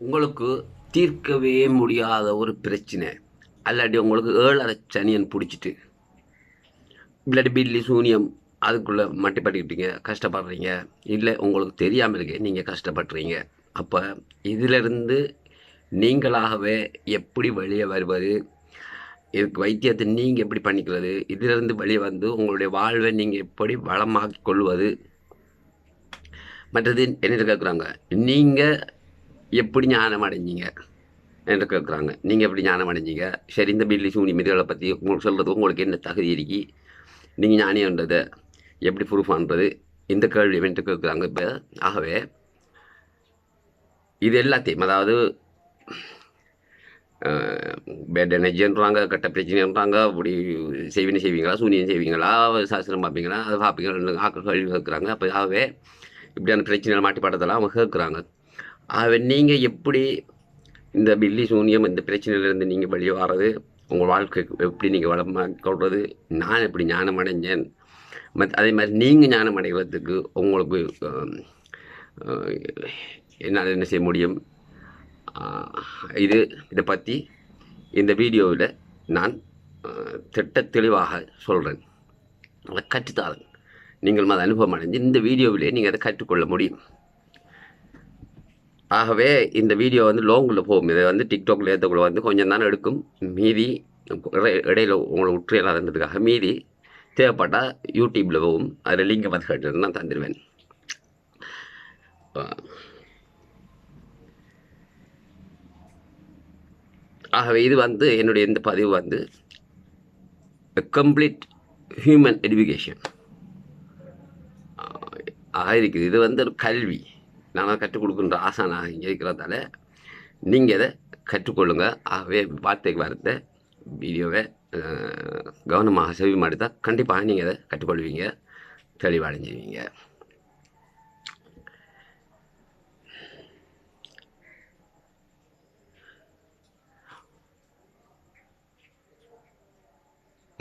உங்களுக்கு தீர்க்கவே முடியாத ஒரு பிரச்சனை, அல்லாட்டி உங்களுக்கு 7 சனியன் பிடிச்சிட்டு, இல்லாட்டி பில்லி சூனியம் அதுக்குள்ளே மட்டிப்பட்டுக்கிட்டீங்க, கஷ்டப்படுறீங்க, இல்லை உங்களுக்கு தெரியாமல் இருக்கே நீங்கள் கஷ்டப்படுறீங்க. அப்போ இதிலிருந்து நீங்களாகவே எப்படி வெளியே வருவது, இதுக்கு வைத்தியத்தை நீங்கள் எப்படி பண்ணிக்கிறது, இதிலிருந்து வெளியே வந்து உங்களுடைய வாழ்வை நீங்கள் எப்படி வளமாக்கிக் கொள்வது. மற்றது என்ன கேட்குறாங்க, நீங்கள் எப்படி ஞானம் அடைஞ்சீங்க என்று கேட்குறாங்க. நீங்கள் எப்படி ஞானம் அடைஞ்சீங்க, சரி இந்த பில்லி சூனியம் இதுகளை பற்றி உங்களுக்கு சொல்கிறது உங்களுக்கு என்ன தகுதி இருக்கி, நீங்கள் ஞானியன்றதை எப்படி ப்ரூஃப் பண்ணுறது, இந்த கேள்வி என்று கேட்குறாங்க. இப்போ ஆகவே இது எல்லாத்தையும், அதாவது பேட் எனர்ஜின்றாங்க, கட்ட பிரச்சனைன்றாங்க, அப்படி செய்வீங்களா, சூனியம் செய்வீங்களா, சாஸ்திரம் பார்ப்பீங்களா, அதை பார்ப்பீங்களா, ஆக்கள் கேள்வி கேட்குறாங்க. அப்போ ஆகவே இப்படியான பிரச்சனைகள் மாட்டி பாடத்தெல்லாம் அவங்க கேட்குறாங்க. ஆகவே நீங்கள் எப்படி இந்த பில்லி சூனியம் இந்த பிரச்சனையிலேருந்து நீங்கள் வெளியே வர்றது, உங்கள் வாழ்க்கை எப்படி நீங்கள் வளமாக கொள்வது, நான் எப்படி ஞானம் அடைஞ்சேன், அதே மாதிரி நீங்கள் ஞானம் அடைகிறதுக்கு உங்களுக்கு என்னால் என்ன செய்ய முடியும், இதை பற்றி இந்த வீடியோவில் நான் திட்ட தெளிவாக சொல்கிறேன். அதை கற்றுத்தாரன் நீங்கள் அதை அனுபவம் அடைஞ்சு இந்த வீடியோவிலே நீங்கள் அதை கற்றுக்கொள்ள முடியும். ஆகவே இந்த வீடியோ வந்து லாங்கில் போகும். இதை வந்து டிக்டாக்ல ஏற்றக்குள்ள வந்து கொஞ்சம் தானே எடுக்கும். மீதி இடையில உங்களை உற்றையில்லாததுக்காக மீதி தேவைப்பட்டால் யூடியூப்பில் போகும். அதில் லிங்கை பார்த்து கேட்டு நான் தந்துடுவேன். ஆகவே இது வந்து என்னுடைய இந்த பதிவு வந்து கம்ப்ளீட் ஹியூமன் எஜுகேஷன் இருக்குது. இது வந்து ஒரு கல்வி. நான் கற்றுக் கொடுக்குன்ற ஆசானாக இங்கே இருக்கிறதால நீங்கள் இதை கற்றுக்கொள்ளுங்க. ஆகவே வார்த்தைக்கு வார்த்தை வீடியோவை கவனமாக செவி மாடுத்தால் கண்டிப்பாக நீங்கள் இதை கற்றுக்கொள்வீங்க, தெளிவடைஞ்சிருவீங்க.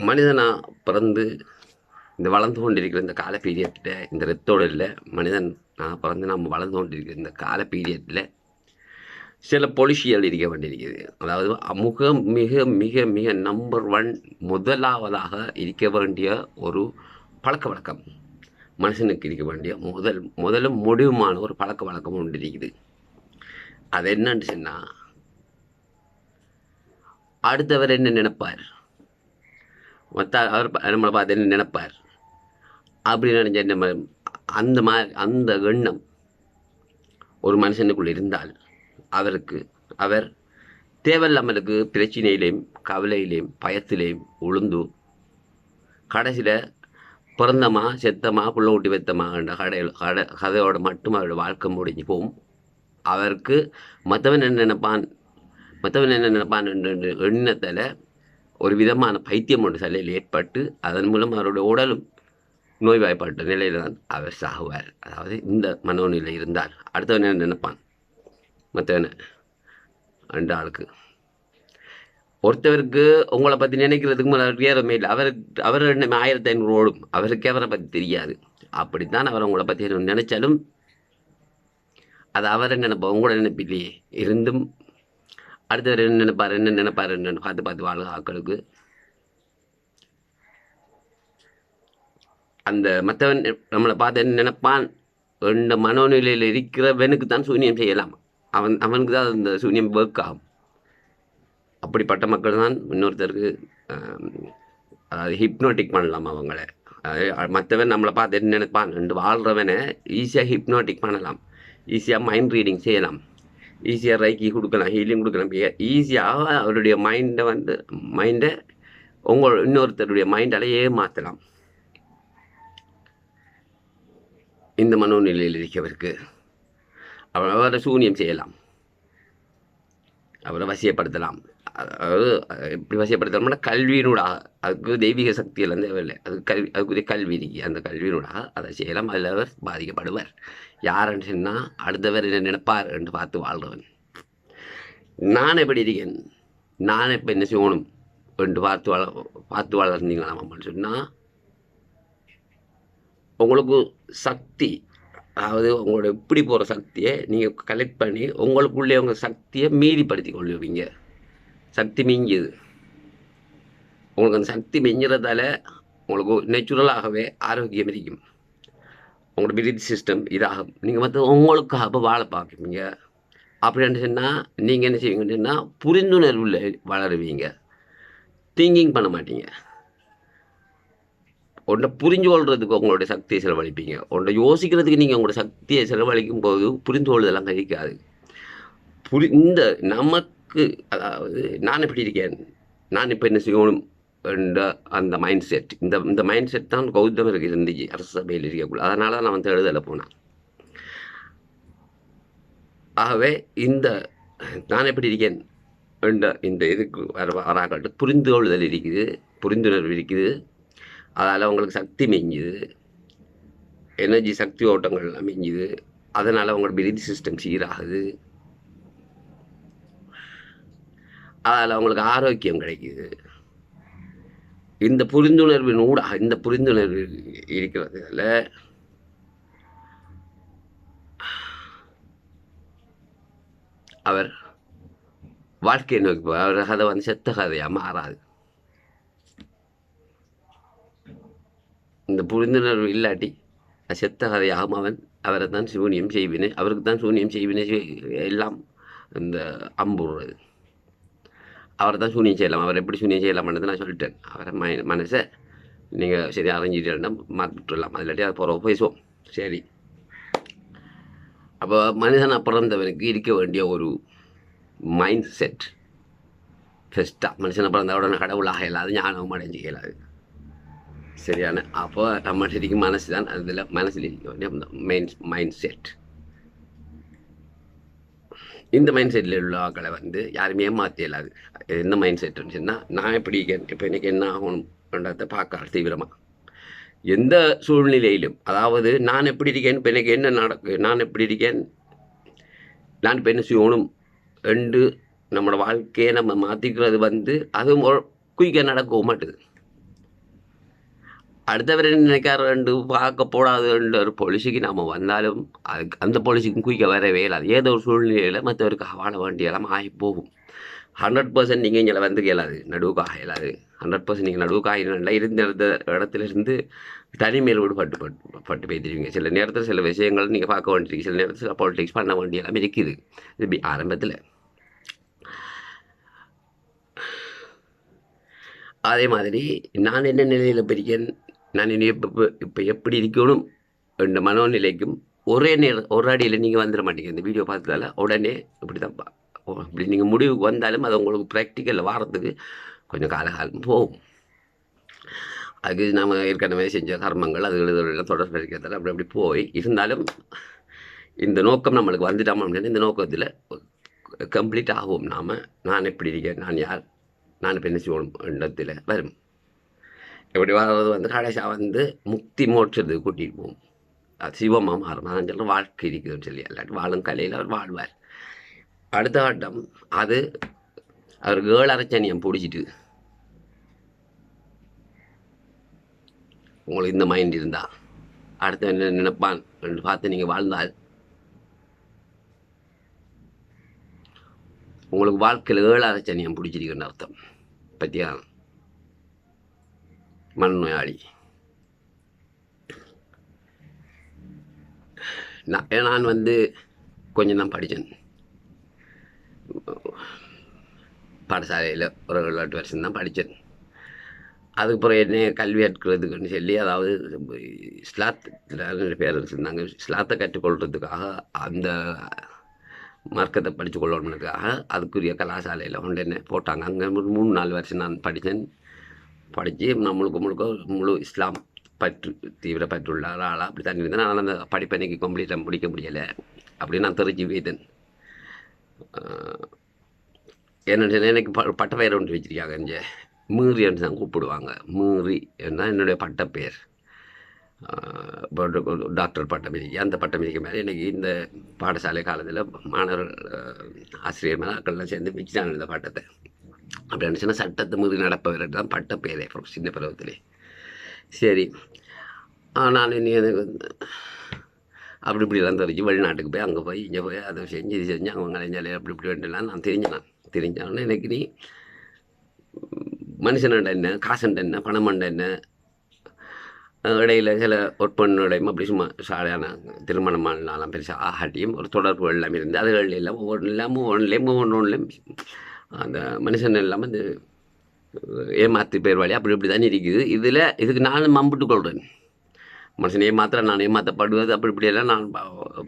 மனிதனாக பிறந்து இந்த வளர்ந்து கொண்டிருக்கிற இந்த கால பீரியட்டில், இந்த ரத்தோடு இல்லை மனிதன் நான் பிறந்து நம்ம வளர்ந்து கொண்டிருக்கிற இந்த கால பீரியட்டில் சில பொலிசியல் இருக்க வேண்டியிருக்குது. அதாவது மிக மிக மிக நம்பர் 1 முதலாவதாக இருக்க வேண்டிய ஒரு பழக்க வழக்கம், மனுஷனுக்கு இருக்க வேண்டிய முதலும் முடிவுமான ஒரு பழக்க வழக்கம் ஒன்று இருக்குது. அது என்னன்னு சொன்னால், அடுத்தவர் என்ன நினைப்பார், அவர் நம்மளை பார்த்து என்ன நினைப்பார் அப்படின்னு நினைச்ச நம்ம அந்த எண்ணம் ஒரு மனுஷனுக்குள்ள இருந்தால் அவர் தேவையில்லாமலுக்கு பிரச்சனையிலையும் கவலையிலையும் பயத்திலையும் உளுந்து கடைசியில் பிறந்தமா செத்தமா புள்ள ஊட்டி வைத்தமான்ற கதையோட மட்டும் அவரோட வாழ்க்கை முடிஞ்சு போகும். அவருக்கு மற்றவன் என்ன நினைப்பான் என்ற எண்ணத்தில் ஒரு விதமான பைத்தியம் ஒன்று தலையில் ஏற்பட்டு அதன் மூலம் அவருடைய உடலும் நோய்வாய்ப்பட்ட நிலையில் தான் அவர் சாகுவார். அதாவது இந்த மனோநிலை இருந்தால் அடுத்தவன் என்ன நினைப்பான், மற்றவனை ரெண்டு ஆளுக்கு ஒருத்தவருக்கு உங்களை பற்றி நினைக்கிறதுக்கு அவருக்கு ஏறமே இல்லை. அவர் என்ன 1500 ஓடும், அவருக்கே அவரை பற்றி தெரியாது. அப்படித்தான் அவர் உங்களை பற்றி நினைச்சாலும் அது அவரை நினைப்போம், உங்களோட நினைப்பில்லையே இருந்தும் அடுத்தவர் என்ன நினைப்பார் என்னென்னு பார்த்து வாழ்க ஆக்களுக்கு அந்த மற்றவன் நம்மளை பார்த்து என்ன நினைப்பான் என்ற மனோநிலையில் இருக்கிறவனுக்கு தான் சூன்யம் செய்யலாம். அவனுக்கு தான் அந்த சூன்யம் ஒர்க் ஆகும். அப்படிப்பட்ட மக்கள் தான் இன்னொருத்தருக்கு அதாவது ஹிப்னோட்டிக் பண்ணலாம் அவங்கள. மற்றவன் நம்மளை பார்த்து என்ன நினைப்பான் என்று வாழ்கிறவனை ஈஸியாக ஹிப்னோட்டிக் பண்ணலாம், ஈஸியாக மைண்ட் ரீடிங் செய்யலாம், ஈஸியாக ரைக்கி கொடுக்கலாம், ஹீலிங் கொடுக்கலாம். ஈஸியாக அவருடைய மைண்டை இன்னொருத்தருடைய மைண்டால் ஏமாற்றலாம். இந்த மனோநிலையில் இருக்கவருக்கு அவரை சூன்யம் செய்யலாம், அவரை வசியப்படுத்தலாம். அதாவது எப்படி வசியப்படுத்தலாம்னா கல்வியினூடாக. அதுக்கு தெய்வீக சக்தியெல்லாம் தேவையில்லை, அதுக்குரிய கல்வி இருக்கு. அந்த கல்வியினூடாக அதை செய்யலாம். அதில் அவர் பாதிக்கப்படுவார். யாருன்னு சொன்னால் அடுத்தவர் என்ன நினைப்பார் என்று பார்த்து வாழ்கிறவன். நான் எப்படி இருக்கேன், நான் இப்போ என்ன செய்யணும் என்று பார்த்து வளர்ந்தீங்களா அப்படின்னு சொன்னால் உங்களுக்கு சக்தி, அதாவது உங்களோட எப்படி போகிற சக்தியை நீங்கள் கலெக்ட் பண்ணி உங்களுக்குள்ளே உங்கள் சக்தியை மீதிப்படுத்தி கொள்ளுவீங்க. சக்தி மிஞ்சுது. உங்களுக்கு அந்த சக்தி மிஞ்சுறதால உங்களுக்கு நேச்சுரலாகவே ஆரோக்கியம் இருக்கும். உங்களோட பிரீத் சிஸ்டம் இதாகும். நீங்கள் மற்ற உங்களுக்காக வாழ பார்க்குவீங்க. அப்படின்னு சொன்னால் நீங்கள் என்ன செய்வீங்கன்னு சொன்னால் புரிந்துணர்வில் வளருவீங்க. திங்கிங் பண்ண மாட்டீங்க. ஒன்றை புரிஞ்சு கொள்றதுக்கு உங்களுடைய சக்தியை செலவழிப்பீங்க. ஒன்றை யோசிக்கிறதுக்கு நீங்கள் உங்களோட சக்தியை செலவழிக்கும் போது புரிந்து கொள்வதெல்லாம் கிடைக்காது. இந்த நமக்கு அதாவது நான் எப்படி இருக்கேன், நான் இப்போ என்ன செய்யணும் என்ற அந்த மைண்ட் செட், இந்த மைண்ட் செட் தான் கௌதமருக்கு இருந்துச்சு அரசு சபையில் இருக்கக்குள்ள. அதனால தான் நான் வந்து எழுதலை போனேன். ஆகவே இந்த நான் எப்படி இருக்கேன் என்ற இந்த இதுக்கு வராக்கட்டு புரிந்து கொள்ளுதல் இருக்குது, புரிந்துணர்வு இருக்குது. அதால் அவங்களுக்கு சக்தி மெஞ்சுது, எனர்ஜி சக்தி ஓட்டங்கள்லாம் மெஞ்சுது. அதனால் அவங்களோட பிரீத் சிஸ்டம் சீராகுது. அதில் அவங்களுக்கு ஆரோக்கியம் கிடைக்குது. இந்த புரிந்துணர்வின் ஊடாக இந்த புரிந்துணர்வு இருக்கிறதுனால அவர் வாழ்க்கையை நோக்கி அவர் கதை வந்து செத்த கதையாக மாறாது. இந்த புரிந்துணர்வு இல்லாட்டி அது செத்த கதையாகும். அவரை தான் சூனியம் செய்வினை, அவருக்கு தான் சூனியம் செய்வினை எல்லாம் இந்த அம்புறது. அவரை தான் சூனியம் செய்யலாம். அவர் எப்படி சூனியம் செய்யலாம்ன்றது நான் சொல்லிட்டேன். அவரை மனசை நீங்கள் சரி அரைஞ்சிட்டு மாற்றிட்டுலாம். அது இல்லாட்டி அது போகிற பேசுவோம். சரி, அப்போ மனிதனை பிறந்தவனுக்கு இருக்க வேண்டிய ஒரு மைண்ட் செட் ஃபஸ்ட்டாக, மனுஷனை பிறந்த உடனே கடவுளாக இயலாது, ஞானமும் அடைஞ்சு இயலாது. சரியான அப்போ நம்ம இருக்கும் மனசு தான் அதில் மனசில் இருக்க வேண்டிய மைண்ட் செட். இந்த மைண்ட் செட்டில் உள்ள ஆக்களை வந்து யாருமே ஏமாற்ற இயலாது. எந்த மைண்ட் செட்டுன்னு சொன்னால் நான் எப்படி இருக்கேன், இப்போ எனக்கு என்ன ஆகணும்ன்றதை பார்க்க தீவிரமாக எந்த சூழ்நிலையிலும். அதாவது நான் எப்படி இருக்கேன், இப்போ எனக்கு என்ன நடக்கு, நான் எப்படி இருக்கேன், நான் இப்போ என்ன செய்யணும் என்று நம்மளோட வாழ்க்கையை நம்ம மாற்றிக்கிறது வந்து அது குயிக்காக நடக்கவும் மாட்டுது. அடுத்தவர் நினைக்கார ரெண்டு பார்க்க போடாதுன்ற ஒரு பாலிசிக்கு நாம் வந்தாலும் அதுக்கு அந்த பாலிசிக்கும் குயிக்க வரவே இல்லாது. ஏதோ ஒரு சூழ்நிலையில் மற்றவருக்கு வாழ வேண்டியெல்லாம் ஆகி போகும். 100% நீங்கள் இங்கே வந்து கேளாது, நடுவுக்காக இயலாது. 100% நீங்கள் நடுவுக்காக இருந்த இடத்துல இருந்து தனிமையில் பட்டு பேசிடுவீங்க. சில நேரத்தில் சில விஷயங்கள் நீங்கள் பார்க்க வேண்டியிருக்கு, சில நேரத்தில் சில பாலிடிக்ஸ் பண்ண வேண்டியெல்லாம் இருக்குது. இது ஆரம்பத்தில். அதே மாதிரி நான் என்ன நிலையில் பிரிக்கேன், நான் இப்போ எப்படி இருக்கணும் என்ற மனோநிலைக்கும் ஒரு அடியில் நீங்கள் வந்துட மாட்டீங்க. இந்த வீடியோ பார்த்ததால உடனே இப்படி தான் இப்படி நீங்கள் முடிவுக்கு வந்தாலும் அது உங்களுக்கு ப்ராக்டிக்கலில் வாரத்துக்கு கொஞ்சம் காலகாலம் போகும். அதுக்கு நம்ம ஏற்கனவே செஞ்ச கர்மங்கள் அதுகளெல்லாம் தொடர்பு இருக்கிறதால அப்படி போய் இருந்தாலும் இந்த நோக்கம் நம்மளுக்கு வந்துட்டாமல் அப்படின்னா இந்த நோக்கத்தில் கம்ப்ளீட் ஆகும். நான் எப்படி இருக்கேன், நான் யார், நான் இப்போ என்ன செய்யணும் இடத்துல வரும். எப்படி வர்றது வந்து கடைசியாக வந்து முக்தி மோட்சத்துக்கு கூட்டிகிட்டு போகும். அது சிவமாக மாறும். அதான் சொல்ல வாழ்க்கை இருக்குதுன்னு சொல்லி இல்லாட்டி வாழும் கலையில் அவர் வாழ்வார். அடுத்த கட்டம் அது அவருக்கு 7 அரைச்சனியம் பிடிச்சிட்டு உங்களுக்கு இந்த மைண்ட் இருந்தால் அடுத்த என்ன நினைப்பான் என்று பார்த்து நீங்கள் வாழ்ந்தால் உங்களுக்கு வாழ்க்கையில் 7 அரைச்சனியம் பிடிச்சிருக்குன்னு அர்த்தம். பற்றியா மனநோயாளி. நான் வந்து கொஞ்சம் தான் படித்தேன். பாடசாலையில் ஒரு 8 வருஷம் தான் படித்தேன். அதுக்கப்புறம் என்ன கல்வி கற்கிறதுக்குன்னு சொல்லி, அதாவது ஸ்லாத் பேர் இருந்தாங்க, ஸ்லாத்தை கற்றுக்கொள்கிறதுக்காக அந்த மார்க்கத்தை படித்து கொள்ளணுனுக்காக அதுக்குரிய கலாசாலையில் கொண்டு என்ன போட்டாங்க. அங்கே 3-4 வருஷம் நான் படித்து நம்மளுக்கு முழு இஸ்லாம் தீவிர பற்றுள்ள ஆளாக அப்படி தண்ணி இருந்தேன். நான் அந்த படிப்பனைக்கு கம்ப்ளீட்டாக முடிக்க முடியலை அப்படின்னு நான் தெரிஞ்சு போய்த்தேன். என்னென்னு எனக்கு பட்ட பெயர் ஒன்று வச்சுருக்காங்க. இங்கே மீறின்னு தான் கூப்பிடுவாங்க. மீறி என்ன என்னுடைய பட்ட பெயர். டாக்டர் பட்டம் இருக்கு. அந்த பட்டம் இருக்க மேலே எனக்கு இந்த பாடசாலை காலத்தில் மாணவர்கள் ஆசிரியர் மேலே மக்கள்லாம் சேர்ந்து வச்சுட்டாங்க இந்த பட்டத்தை. அப்படி நினச்சுன்னா சட்டத்தை மீறி நடப்பவர் தான் பட்ட பேரே சின்ன பருவத்திலே. சரி, நான் இனி எனக்கு அப்படி இப்படிலாம் தெரிஞ்சு வெளிநாட்டுக்கு போய் அங்கே போய் இங்கே போய் அதை செஞ்சு இது செஞ்சு அவங்க கலைஞாலே அப்படி இப்படி வேண்டலாம் நான் தெரிஞ்சானே எனக்கு நீ மனுஷன்ட என்ன காசுண்ட என்ன பணமண்ட என்ன இடையில் சில ஒற்பண்ணுடையும் அப்படி சும்மா சாலையான திருமணமானாலும் பெருசாக ஆகாட்டியும் ஒரு தொடர்பு எல்லாம் இருந்து அதுகள் எல்லாம் ஒவ்வொன்றுலேயும் அந்த மனுஷன் எல்லாம் வந்து ஏமாத்து பேர் வழி அப்படி இப்படி தான் இருக்குது இதுக்கு நானும் மம்பிட்டு கொள்கிறேன் மனுஷன் நான் ஏமாற்றப்படுவது அப்படி இப்படியெல்லாம் நான்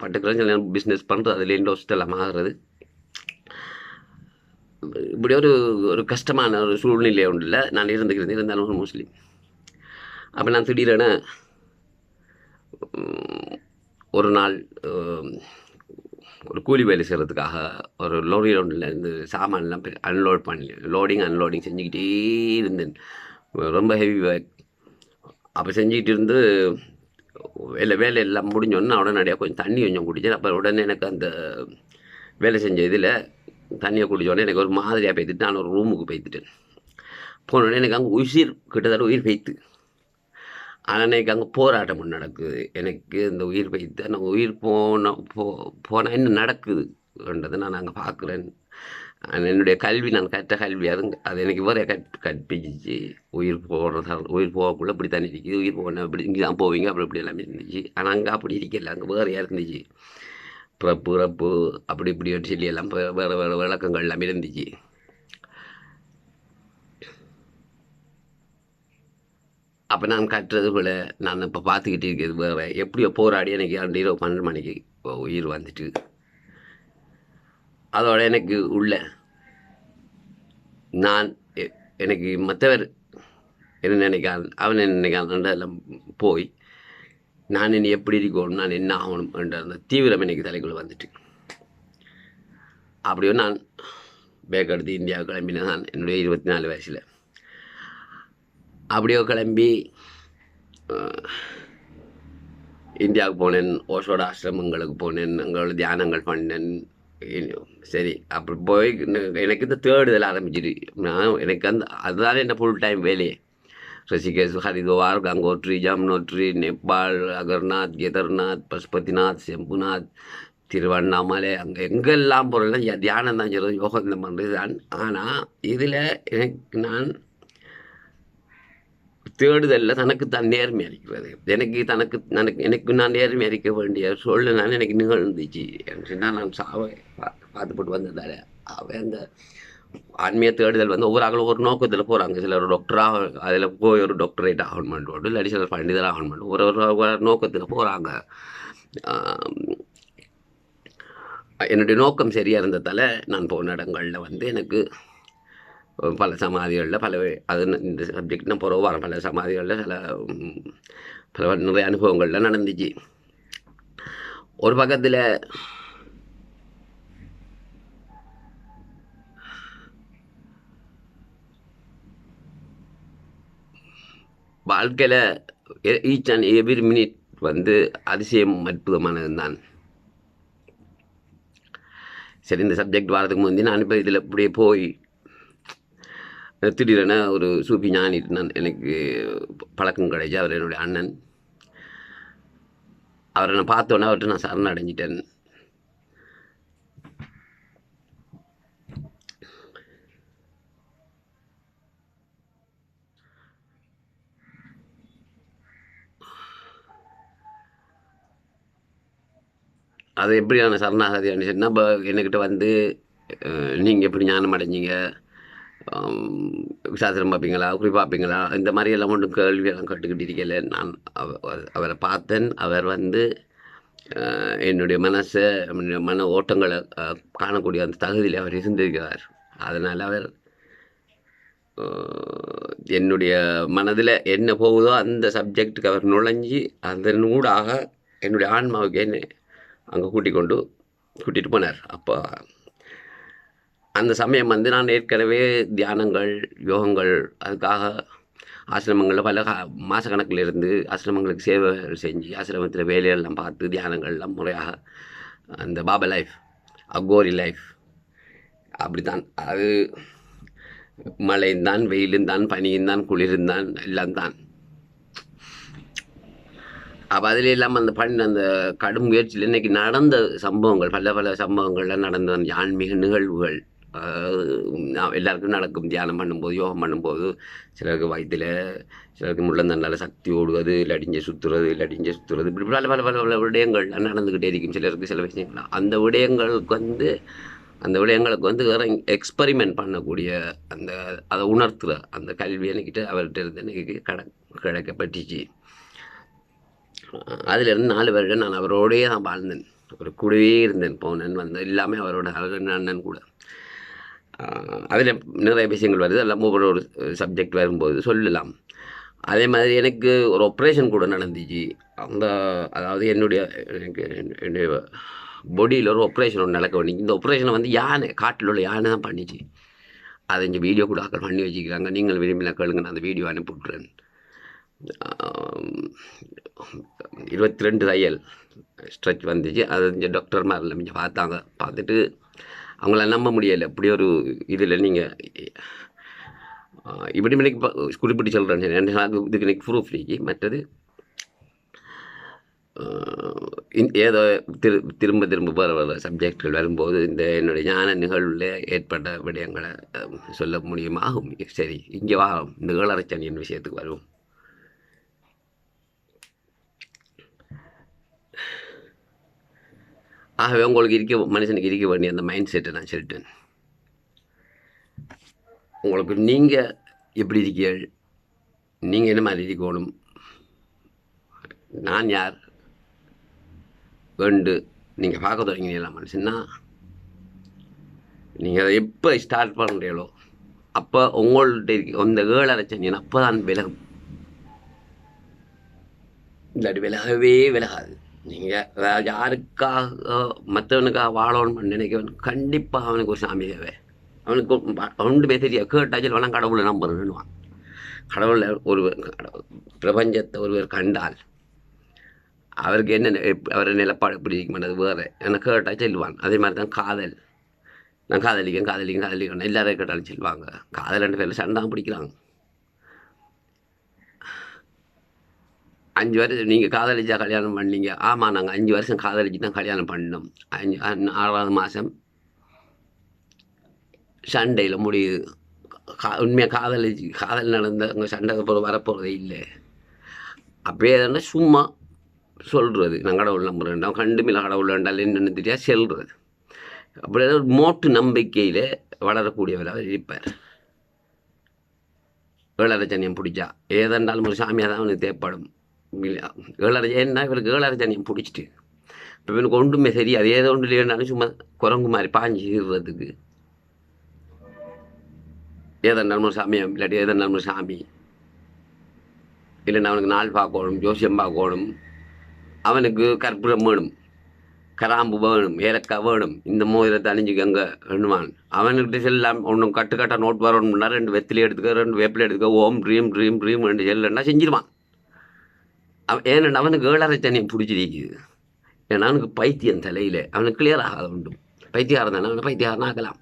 பட்டுக்கிறேன் சில பிஸ்னஸ் பண்ணுறது அதில் இன்ட்ரெஸ்ட் எல்லாம் ஆகிறது இப்படி ஒரு கஷ்டமான ஒரு சூழ்நிலை ஒன்றில் நான் இருந்தாலும் ஒரு முஸ்லீம் அப்போ நான் திடீரென ஒரு நாள் ஒரு கூலி வேலை செய்கிறதுக்காக ஒரு லோரி ஒன்றில் இருந்து சாமான்லாம் அன்லோடிங் செஞ்சுக்கிட்டே இருந்தேன் ரொம்ப ஹெவி ஒர்க் அப்போ செஞ்சுக்கிட்டு இருந்து வேலை எல்லாம் முடிஞ்சோன்னா உடனடியாக கொஞ்சம் தண்ணி கொஞ்சம் குடித்தேன் அப்போ உடனே எனக்கு அந்த வேலை செஞ்ச இதில் தண்ணியை குடித்தோடனே எனக்கு ஒரு மாதிரியாக போய்த்துட்டு நான் ஒரு ரூமுக்கு போய்த்துட்டேன் போனோடனே எனக்கு அங்கே கிட்டத்தட்ட உயிர் பெய்த்து ஆனால் எனக்கு அங்கே போராட்டம் ஒன்று நடக்குது எனக்கு இந்த உயிர் பெய்த்து நான் உயிர் போனால் என்ன நடக்குதுன்றதை நான் அங்கே பார்க்குறேன் என்னுடைய கல்வி நான் கற்ற கல்வி அது எனக்கு வேற கற்பிச்சிச்சு உயிர் போகக்குள்ள இப்படி தானே இருக்குது உயிர் போன இப்படி இங்கே தான் போவீங்க அப்படி இப்படி எல்லாமே இருந்துச்சு ஆனால் அங்கே அப்படி இருக்கல அங்கே வேறையாக இருந்துச்சு பிறப்பு அப்படி இப்படி சொல்லி எல்லாம் வேறு விளக்கங்கள் எல்லாமே இருந்துச்சு அப்போ நான் கட்டுறது போல் நான் இப்போ பார்த்துக்கிட்டு இருக்கிறது வேறு எப்படியோ போராடி எனக்கு 12 மணிக்கு உயிர் வந்துட்டு அதோட எனக்கு உள்ள எனக்கு மற்றவர் என்ன நினைக்கான் அவன் என்ன நினைக்கான் எல்லாம் போய் நான் இனி எப்படி இருக்கணும் நான் என்ன ஆகணும் என்ற அந்த தீவிரம் எனக்கு தலைக்குள்ள வந்துட்டு அப்படியோ நான் பேக் எடுத்து இந்தியாவுக்கு கிளம்பினேன் நான் என்னுடைய 24 வயசில் அப்படியோ கிளம்பி இந்தியாவுக்கு போனேன் ஓஷோட ஆசிரமங்களுக்கு போனேன் அங்களோட தியானங்கள் பண்ணேன் சரி அப்படி போய் எனக்கு இந்த தேடுதல் ஆரம்பிச்சிடு எனக்கு அதுதான் என்ன ஃபுல் டைம் வேலையே ऋषिकेश हरिद्वार गंगोत्री जमुनोत्री नेपाल अगरनाथ केदारनाथ பசுபதிநாத் செம்புநாத் திருவண்ணாமலை அங்கே எங்கெல்லாம் போகிறேன்னா தியானம் தான் சொல்கிறது யோகம் தான் பண்ணுறது தான் ஆனால் இதில் எனக்கு நான் தேடுதலில் தனக்கு தான் நேர்மை அளிக்கிறது எனக்கு நான் நேர்மை அளிக்க வேண்டிய சூழ்நிலை எனக்கு நிகழ்ந்துச்சு சொன்னால் நான் சாவை பார்த்துப்பட்டு வந்ததால் அவன் அந்த ஆன்மீக தேடுதல் வந்து ஒவ்வொரு ஆளும் ஒரு நோக்கத்தில் போகிறாங்க சிலர் டாக்டராக அதில் போய் ஒரு டாக்டரேட் ஆகணும் பண்ணுவோம் இல்லாட்டி சிலர் பண்டிதர் ஆகணும் பண்ணுவோம் ஒரு நோக்கத்தில் போகிறாங்க என்னுடைய நோக்கம் சரியாக இருந்ததால் நான் போன இடங்களில் வந்து எனக்கு பல சமாதிகளில் இந்த சப்ஜெக்ட் நான் போகிற வரேன் பல சமாதிகளில் பல நிறைய அனுபவங்கள்லாம் நடந்துச்சு ஒரு பக்கத்தில் வாழ்க்கையில் ஈச் அண்ட் எவ்ரி மினிட் வந்து அதிசயம் அற்புதமானது தான் சரி இந்த சப்ஜெக்ட் வரதுக்கு முந்தி நான் இப்போ இதில் இப்படியே போய் திடீரென ஒரு சூப்பி ஞானிட்டு நான் எனக்கு பழக்கம் கிடைச்சி அவர் என்னுடைய அண்ணன் அவரை நான் பார்த்தோன்னே அவர்கிட்ட நான் சரணடைஞ்சிட்டேன் அது எப்படியான சரணாகதி சொன்னால் இப்போ என்கிட்ட வந்து நீங்கள் எப்படி ஞானம் அடைஞ்சிங்க சாஸ்திரம் பார்ப்பீங்களா குறி பார்ப்பீங்களா இந்த மாதிரி எல்லாம் ஒன்றும் கேள்வியெல்லாம் கேட்டுக்கிட்டு இருக்கல நான் அவரை பார்த்தேன் அவர் வந்து என்னுடைய மன ஓட்டங்களை காணக்கூடிய அந்த தகுதியில் அவர் இருந்திருக்கிறார் அதனால் அவர் என்னுடைய மனதில் என்ன போகுதோ அந்த சப்ஜெக்டுக்கு அவர் நுழைஞ்சி அதன் ஊடாக என்னுடைய ஆன்மாவுக்கு என்ன அங்கே கூட்டிகிட்டு போனார் அப்போ அந்த சமயம் வந்து நான் ஏற்கனவே தியானங்கள் யோகங்கள் அதுக்காக ஆசிரமங்களில் பல மாதக்கணக்கில் இருந்து ஆசிரமங்களுக்கு சேவைகள் செஞ்சு ஆசிரமத்தில் வேலையெல்லாம் பார்த்து தியானங்கள்லாம் முறையாக அந்த பாபா லைஃப் அகோரி லைஃப் அப்படி தான் அது மழையும் தான் வெயிலும் தான் பனியும் தான் குளிரும் தான் எல்லாம் தான் அப்போ அதில் இல்லாமல் அந்த கடும் முயற்சியில் இன்றைக்கி நடந்த சம்பவங்கள் பல சம்பவங்கள்லாம் நடந்த அந்த ஆன்மீக நிகழ்வுகள் எல்லாருக்கும் நடக்கும். தியானம் பண்ணும்போது, யோகம் பண்ணும்போது சிலருக்கு வயிற்றில், சிலருக்கு முள்ளந்தண்டால் சக்தி ஓடுவது, இல்லாட்டிஞ்ச சுற்றுறது, இப்படி பல விடயங்கள் நடந்துக்கிட்டே இருக்கும். சிலருக்கு சில விஷயங்கள் அந்த விடயங்களுக்கு வேறு எக்ஸ்பெரிமெண்ட் பண்ணக்கூடிய அதை உணர்த்துகிற அந்த கல்வி எனக்கிட்ட அவர்கிட்ட இருந்து எனக்கு கிடைக்கப்பட்டுச்சு. அதிலிருந்து 4 வருடம் நான் அவரோடையே தான் வாழ்ந்தேன். ஒரு கூடவே இருந்தேன், போனேன் எல்லாமே அவரோட அண்ணன் கூட. அதில் நிறைய விஷயங்கள் வருது, எல்லாம் ஒவ்வொரு சப்ஜெக்ட் வரும்போது சொல்லலாம். அதே மாதிரி எனக்கு ஒரு ஆப்ரேஷன் கூட நடந்துச்சு. அதாவது என்னுடைய பாடியில் ஒரு ஆப்ரேஷன் ஒன்று நடக்க வேண்டிய. இந்த ஆப்ரேஷனை காட்டில் உள்ள யானை தான் பண்ணிச்சு. அதை இங்கே வீடியோ கூட ஆக்கள் பண்ணி வச்சுக்கிறாங்க. நீங்கள் விரும்பின கேளுங்க, நான் அந்த வீடியோ அனுப்பிவிட்றேன். 22 தையல் ஸ்ட்ரெச் வந்துச்சு. அது இங்கே டாக்டர் மாதிரில இங்கே பார்த்துட்டு அவங்கள நம்ப முடியலை. இப்படி ஒரு இதில் நீங்கள் இப்படி குறிப்பிட்டு சொல்கிறேன். இதுக்கு எனக்கு ப்ரூஃப் நீக்கி மற்றது ஏதோ திரும்ப வர சப்ஜெக்டுகள் வரும்போது என்னுடைய ஞான நிகழ்வில் ஏற்பட்ட விடயங்களை சொல்ல முடியுமாகும். சரி, இங்கே இந்த ஏழரைச்சனியின் விஷயத்துக்கு வருவோம். ஆகவே உங்களுக்கு மனுஷனுக்கு இருக்க வேண்டிய அந்த மைண்ட் செட்டை நான் சொல்லிட்டேன். உங்களுக்கு நீங்கள் எப்படி இருக்கீர்கள், நீங்கள் என்ன மாதிரி இருக்கணும், நான் யார் வேண்டு நீங்கள் பார்க்க தொடங்கினீங்களா மனுஷன்னா, நீங்கள் அதை எப்போ ஸ்டார்ட் பண்ணுறீங்களோ அப்போ உங்கள்கிட்ட அந்த ஏழரைச்சனியன் அப்போ தான் விலகும். இல்லாட்டி விலகாது. நீங்கள் யாருக்காக மற்றவனுக்காக வாழணும்னு நினைக்கிறவன் கண்டிப்பாக அவனுக்கு ஒரு சாமி தேவை. அவனுக்கு ஒன்றுமே தெரியாது. கேட்டாச்சும் வேணாம் கடவுளை நம்புறேன்னுவான். பிரபஞ்சத்தை ஒருவர் கண்டால் அவருக்கு அவரை நிலப்பாடு எப்படி இருக்க மாட்டது வேறு. எனக்கு கேட்டால் சொல்லுவான். அதே மாதிரி தான் காதல். நான் காதலிக்கணும் எல்லாரும் கேட்டாலும் சொல்லுவாங்க. காதல் 2 பேரில் சண்டை தான் பிடிக்கிறாங்க. 5 வருஷம் நீங்கள் காதலிச்சா கல்யாணம் பண்ணீங்க. ஆமாம், நாங்கள் 5 வருஷம் காதலிச்சு தான் கல்யாணம் பண்ணோம். 6வது மாதம் சண்டையில் முடியுது. உண்மையாக காதல் நடந்தவங்க சண்டை வரப்போகிறதே இல்லை. அப்படியே எதுனா சும்மா சொல்கிறது, நான் கடவுள் நம்புறேன், கண்டுமில்ல கடவுள் வேண்டால் என்னென்னு தெரியாது செல்றது. அப்படி ஒரு மோட்டு நம்பிக்கையில் வளரக்கூடியவராக இருப்பார். ஏழரைச்சனியம் பிடிச்சா ஏதென்றாலும் ஒரு சாமியாக தான் அவனுக்கு தேவைப்படும். ஏன்னா இவருக்கு ஏழரைச்சனியம் பிடிச்சிட்டு இப்போ இவனுக்கு ஒன்றுமே சரி, அது ஏதோ ஒன்று இல்லைன்னாலும் சும்மா குரங்கு மாதிரி பாஞ்சிடுறதுக்கு ஏதென்றாலும் ஒரு சாமியம், இல்லாட்டி ஏதென்றாலும் ஒரு சாமி, இல்லைன்னா அவனுக்கு நாள் பார்க்கணும், ஜோசியம் பார்க்கணும், அவனுக்கு கற்பூரம் வேணும், கராம்பு வேணும், ஏலக்காய் வேணும், இந்த மோதிரத்தை அணிஞ்சுக்கங்க எண்ணுவான். அவனுக்கிட்ட செல்லாம் ஒன்றும் கட்டாக நோட் வரணும்னா 2 வெத்திலே எடுத்துக்க, 2 வேப்பிலை எடுத்துக்க, ஓம் ட்ரீம் 2 செல்லுன்னா செஞ்சிருவான். ஏன்னா அவனுக்கு ஏழரைச்சனியம் பிடிச்சிருக்குது. ஏன்னா அவனுக்கு பைத்தியம் தலையில், அவனுக்கு கிளியர் ஆகாத உண்டு. பைத்தியாரம் தானே, அவனை பைத்தியாரம் ஆக்கலாம்.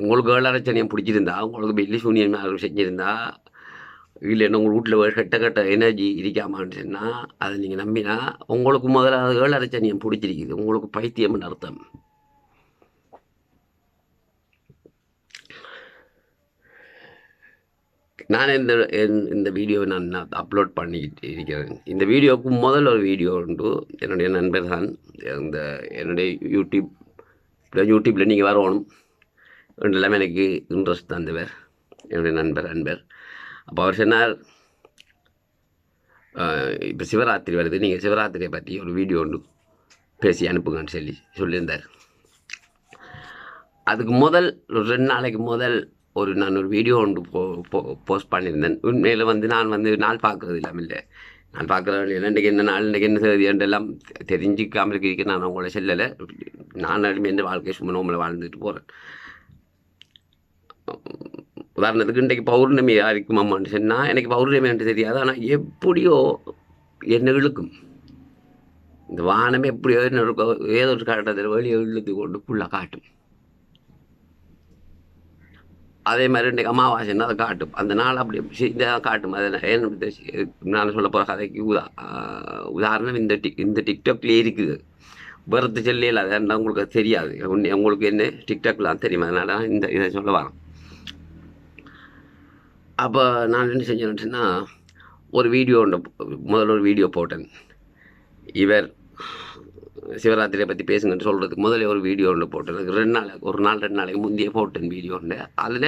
உங்களுக்கு ஏழரைச்சனியம் பிடிச்சிருந்தா, உங்களுக்கு வெள்ளி சூனியம் யாரும் செஞ்சுருந்தா, இல்லைன்னா உங்கள் வீட்டில் கெட்ட எனர்ஜி இருக்காமான்னு சொன்னால் அதை நீங்கள் நம்பினா உங்களுக்கு முதல்ல ஏழரைச்சனியம் பிடிச்சிருக்குது. உங்களுக்கு பைத்தியம்னு அர்த்தம். நான் இந்த வீடியோவை நான் அப்லோட் பண்ணிக்கிட்டு இருக்கிறேன். இந்த வீடியோவுக்கு முதல் ஒரு வீடியோ உண்டு. என்னுடைய நண்பர் தான் என்னுடைய யூடியூப்பில் நீங்கள் வரணும் எல்லாமே எனக்கு இன்ட்ரெஸ்ட் தந்தவர் என்னுடைய அன்பர். அப்போ அவர் சொன்னார், இப்போ சிவராத்திரி வருது, நீங்கள் சிவராத்திரியை பற்றி ஒரு வீடியோ ஒன்று பேசி அனுப்புங்கன்னு சொல்லியிருந்தார். அதுக்கு முதல் 2 நாளைக்கு முதல் நான் ஒரு வீடியோ ஒன்று போஸ்ட் பண்ணியிருந்தேன். உண்மையில் நான் நாள் பார்க்குறது இல்லை, நான் பார்க்குறது இல்லை. இன்றைக்கு என்ன நாள், இன்றைக்கு என்ன செய்தி என்றெல்லாம் தெரிஞ்சிக்காமல் இருக்க நான் உங்களை செல்லலை. நான் எந்த வாழ்க்கை சும்மா நோம்பலை வாழ்ந்துட்டு போகிறேன். உதாரணத்துக்கு இன்றைக்கு பௌர்ணமி யாருக்கும் அம்மான்னு சொன்னால் எனக்கு பௌர்ணமி என்று தெரியாது. ஆனால் எப்படியோ என்ன இழுக்கும், இந்த வானமே எப்படியோ என்ன ஏதோ ஒரு காட்டத்தில் வெளியே இழுத்து கொண்டு ஃபுல்லாக காட்டும். அதே மாதிரி இன்றைக்கு அமாவாசைன்னா அதை காட்டும் அந்த நாள் அப்படி இதாக காட்டும் அதை நான் சொல்ல போகிற கதைக்கு உதாரணம் இந்த டிக்டாக்லேயே இருக்குது வேறு சொல்லையில் அது உங்களுக்கு தெரியாது உங்களுக்கு என்ன டிக்டாக்லாம் தெரியும் அதனால இதை சொல்ல வரேன். அப்போ நான் என்ன செஞ்சேன்னா ஒரு வீடியோ முதல்ல ஒரு வீடியோ போட்டேன். இவர் சிவராத்திரியை பற்றி பேசுங்கன்னு சொல்கிறதுக்கு முதல்ல ஒரு வீடியோ ஒன்று போட்டேன். ஒரு நாள் 2 நாளைக்கு முந்தைய போட்டேன் வீடியோ ஒன்று. அதில்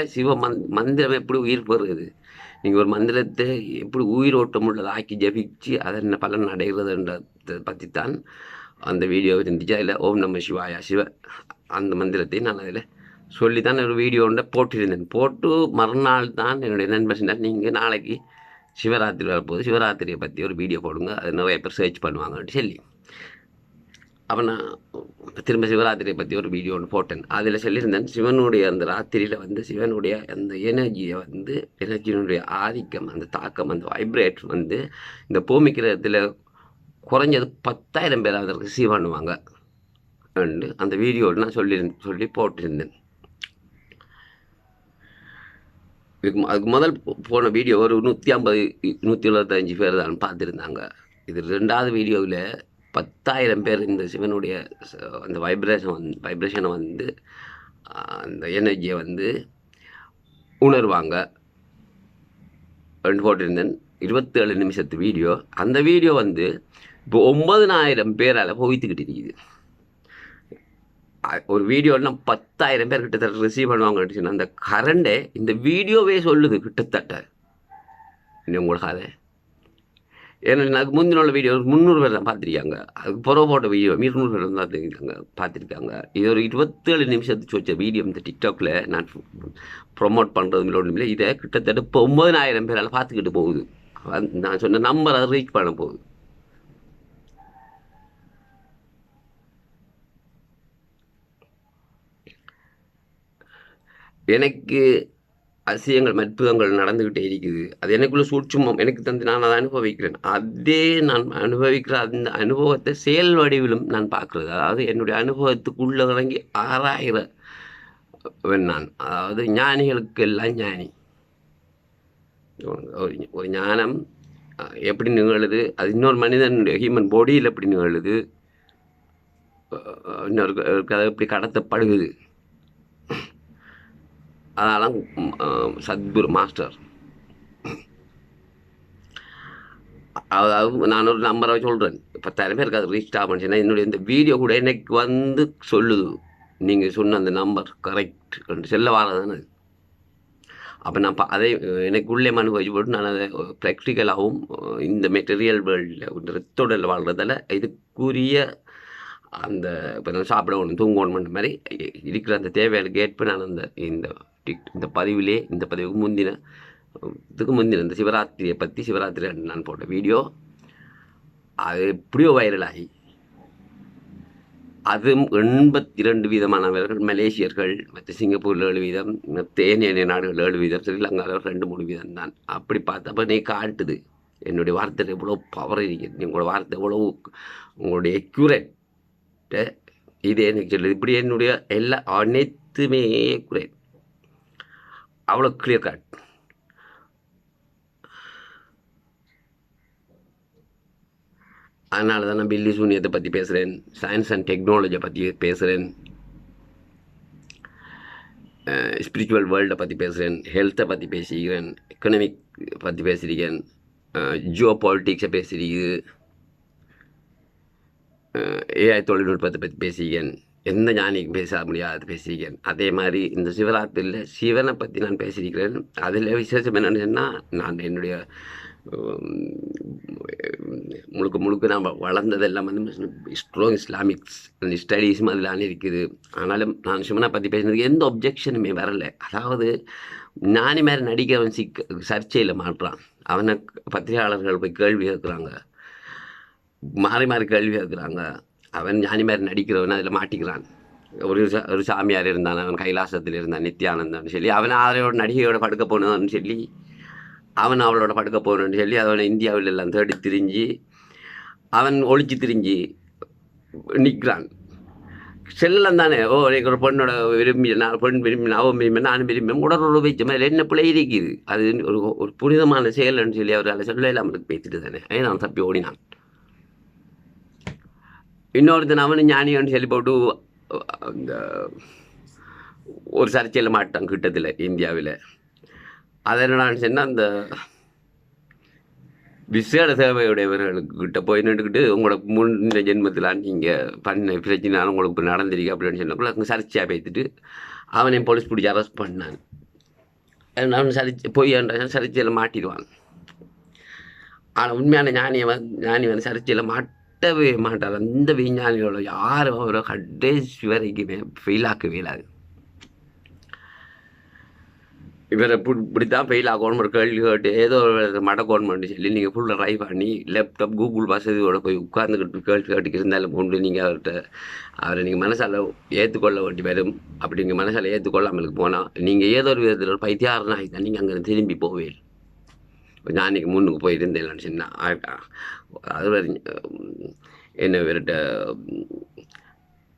மந்திரம் எப்படி உயிர் பெறுகிறது, நீங்கள் ஒரு மந்திரத்தை எப்படி உயிரோட்டம் உள்ளதை ஆக்கி ஜபிச்சு அதை என்ன பலன் அடைகிறதுன்றதை பற்றி தான் அந்த வீடியோ இருந்துச்சு. அதில் ஓம் நம சிவாயா அந்த மந்திரத்தை நான் அதில் சொல்லி தான் ஒரு வீடியோ ஒன்றை போட்டிருந்தேன். போட்டு மறுநாள் தான் என்னுடைய நண்பர் சொன்னார், நீங்கள் நாளைக்கு சிவராத்திரி வரப்போது சிவராத்திரியை பற்றி ஒரு வீடியோ போடுங்க, அது நிறைய பேர் சர்ச் பண்ணுவாங்கன்ட்டு சொல்லி அப்போ நான் திரும்ப சிவராத்திரியை பற்றி ஒரு வீடியோ ஒன்று போட்டேன். அதில் சொல்லியிருந்தேன், சிவனுடைய அந்த ராத்திரியில் சிவனுடைய அந்த எனர்ஜியை எனர்ஜியினுடைய ஆதிக்கம், அந்த தாக்கம், அந்த வைப்ரேட் இந்த பூமிக்கிறதுல குறைஞ்சது 10,000 பேர் அதை ரிசீவ் பண்ணுவாங்க அந்த வீடியோவில் நான் சொல்லி போட்டிருந்தேன். அதுக்கு முதல் போன வீடியோ ஒரு 150 175 பேர் தான் பார்த்துருந்தாங்க. இது 2வது வீடியோவில் 10,000 பேர் இந்த சிவனுடைய அந்த வைப்ரேஷனை அந்த எனர்ஜியை உணர்வாங்க போட்டிருந்தேன். 27 நிமிஷத்து வீடியோ. அந்த வீடியோ இப்போ 9,000 பேரால் போய்த்துக்கிட்டு இருக்குது. ஒரு வீடியோன்னா 10,000 பேர் கிட்டத்தட்ட ரிசீவ் பண்ணுவாங்கன்னு சொன்னால் அந்த கரண்டே இந்த வீடியோவே சொல்லுது கிட்டத்தட்ட. உங்களுக்கு அதை ஏன்னா அதுக்கு முந்தின உள்ள வீடியோ 300 பேர் தான் பார்த்துருக்காங்க. அதுக்கு புறவு போட்ட வீடியோ 200 பேர் தான் பார்த்துருக்காங்க. இது ஒரு 27 நிமிஷத்துக்கு வச்ச வீடியோ இந்த டிக்டாக்ல நான் ப்ரொமோட் பண்ணுறது ஒன்றும். இதை கிட்டத்தட்ட இப்போ 9,000 பேரால் பார்த்துக்கிட்டு போகுது. நான் சொன்ன நம்பரை ரீச் பண்ண போகுது. எனக்கு அதிசயங்கள் அற்புதங்கள் நடந்துக்கிட்டே இருக்குது. அது எனக்குள்ள சூட்சுமம் எனக்கு தந்து நான் அதை அனுபவிக்கிறேன். அதே நான் அனுபவிக்கிற அந்த அனுபவத்தை செயல் வடிவிலும் நான் பார்க்குறது. அதாவது என்னுடைய அனுபவத்துக்குள்ளே இறங்கி ஆராய்கிறவன் நான். அதாவது ஞானிகளுக்கு எல்லாம் ஞானி. ஒரு ஞானம் எப்படி நிகழுது, அது இன்னொரு மனிதனுடைய ஹியூமன் பாடியில் எப்படி நிகழுது, இன்னொரு அதை எப்படி கடத்தப்படுகுது, அதெல்லாம் சத்குரு மாஸ்டர். அதாவது நான் ஒரு நம்பரை சொல்கிறேன், 10,000 பேருக்கு அது ரீச் ஆகுச்சுன்னா என்னுடைய இந்த வீடியோ கூட எனக்கு சொல்லுது, நீங்கள் சொன்ன அந்த நம்பர் கரெக்ட் செல்ல வாரதானே. அப்போ நான் அதை எனக்குள்ளே அனுபவிச்சு போட்டு நான் அதை ப்ராக்டிக்கலாகவும் இந்த மெட்டீரியல் வேர்ல்டில் ரத்தோடல் வாழ்கிறதால இதுக்குரிய அந்த இப்போ நான் சாப்பிடணும் தூங்கணுன்ற மாதிரி இருக்கிற அந்த தேவையான கேட்பு நான் இந்த பதிவிலே இந்த பதிவுக்கு முந்தின இந்த சிவராத்திரியை பற்றி சிவராத்திரி நான் போட்ட வீடியோ அது எப்படியோ வைரலாகி அதுவும் 82 வீதமானவர்கள் மலேசியர்கள், மற்ற சிங்கப்பூரில் 7 வீதம், மற்ற ஏனைய நாடுகள் 7 வீதம், ஸ்ரீலங்காவில் 2-3 வீதம் தான். அப்படி பார்த்தப்போ நீ காட்டுது என்னுடைய வார்த்தை எவ்வளோ பவர் இருக்குது, உங்களோட வார்த்தை எவ்வளவு உங்களுடைய எக்யூரேட்டு இது எனக்கு சொல்லுது. இப்படி என்னுடைய அனைத்துமே எக்யூரேட், அவ்வளோ கிளியர் கட். அதனால தான் நான் பில்லி சூனியத்தை பற்றி பேசுகிறேன், சயின்ஸ் அண்ட் டெக்னாலஜியை பற்றி பேசுகிறேன், ஸ்பிரிச்சுவல் வேர்ல்டை பற்றி பேசுகிறேன், ஹெல்த்தை பற்றி பேசிக்கிறேன், எக்கனாமிக் பற்றி பேசியிருக்கேன், ஜியோ பாலிட்டிக்ஸை பேசியிருக்கு, ஏஐ தொழில்நுட்பத்தை பற்றி பேசியிருக்கேன், எந்த ஞானிக்கும் பேச முடியாது பேசியிருக்கேன். அதே மாதிரி இந்த சிவராத்திரியில் சிவனை பற்றி நான் பேசியிருக்கிறேன். அதில் விசேஷம் என்னென்னு சொன்னால் நான் என்னுடைய முழுக்க நான் வளர்ந்ததெல்லாம் ஸ்ட்ராங் இஸ்லாமிக்ஸ் ஸ்டடீஸும் அதில் இருக்குது. ஆனாலும் நான் சிவனை பற்றி பேசினதுக்கு எந்த ஒப்ஜெக்ஷனுமே வரலை. அதாவது நானே மாதிரி நடிக்கிறவன் சர்ச்சையில் மாட்டுறான், அவனை பத்திரிகையாளர்கள் போய் கேள்வி கேட்குறாங்க, மாறி மாறி கேள்வி கேட்குறாங்க. அவன் ஞானி மாதிரி நடிக்கிறவன் அதில் மாட்டிக்கிறான். ஒரு சாமியார் இருந்தான், அவன் கைலாசத்தில் இருந்தான் நித்யானந்தன் சொல்லி, அவன் அவரோட நடிகையோட படுக்க போனவன்னு சொல்லி அவன் அவளோட படுக்க போகணுன்னு சொல்லி அவனை இந்தியாவில் எல்லாம் தேடி திரிஞ்சு அவன் ஒழிச்சு திரிஞ்சு நிற்கிறான். செல்லம் தானே. ஓ எனக்கு ஒரு பெண்ணோட விரும்பி நான் பெண் விரும்பி அவன் விரும்பி நானும் விரும்பி உடல் வைச்ச மாதிரி என்ன பிள்ளை இருக்குது. அது ஒரு ஒரு புனிதமான செயல்னு சொல்லி அவர் அதை சொல்ல இல்லாமல் பேசிட்டு தானே நான் தப்பி ஓடினான். இன்னொருத்தன் அவனு ஞானின்னு சொல்லி போட்டு அந்த ஒரு சர்ச்சையில் மாட்டான் கிட்டத்தில் இந்தியாவில். அதை என்னடான்னு சொன்னால் அந்த விசேட சேவையுடையவர்களுக்கு கிட்ட போய் நின்றுக்கிட்டு உங்களோட முன்ன ஜென்மத்தில் நீங்கள் பண்ண பிரச்சனை உங்களுக்கு நடந்திருக்கு அப்படின்னு சொன்னக்குள்ள அங்கே சர்ச்சையாக பேத்துட்டு அவனையும் போலீஸ் பிடிச்சி அரெஸ்ட் பண்ணான். அவன் போய் சர்ச்சையில் மாட்டிடுவான். ஆனால் உண்மையான ஞானி வந்து சர்ச்சையில் மாட்டவே மாட்டார். அந்த விஞ்ஞானிகளோட யாரும் அவரை கடைசி வரைக்குமே ஃபெயிலாக்கவே இல்லாது. இவரை இப்படித்தான் ஃபெயில் ஆகணும் ஒரு கேள்வி கேட்டு ஏதோ ஒரு மடக்கோணுமெண்ட்டு சொல்லி நீங்கள் ஃபுல்லாக ட்ரை பண்ணி லேப்டாப் கூகுள் வசதியோட போய் உட்கார்ந்துக்கிட்டு கேள்வி கேட்டுக்கு இருந்தாலும் கொண்டு நீங்கள் அவரை நீங்கள் மனசால் ஏற்றுக்கொள்ள வேண்டி வரும். அப்படி நீங்கள் மனசால் ஏற்றுக்கொள்ளாமலுக்கு போனால் நீங்கள் ஏதோ ஒரு விதத்தில் ஒரு பைத்தியாரனா ஆகிதான் நீங்கள் அங்கே திரும்பி போவே. நான் அன்றைக்கி முன்னுக்கு போயிருந்தேன் சின்ன அது என்ன இவர்கிட்ட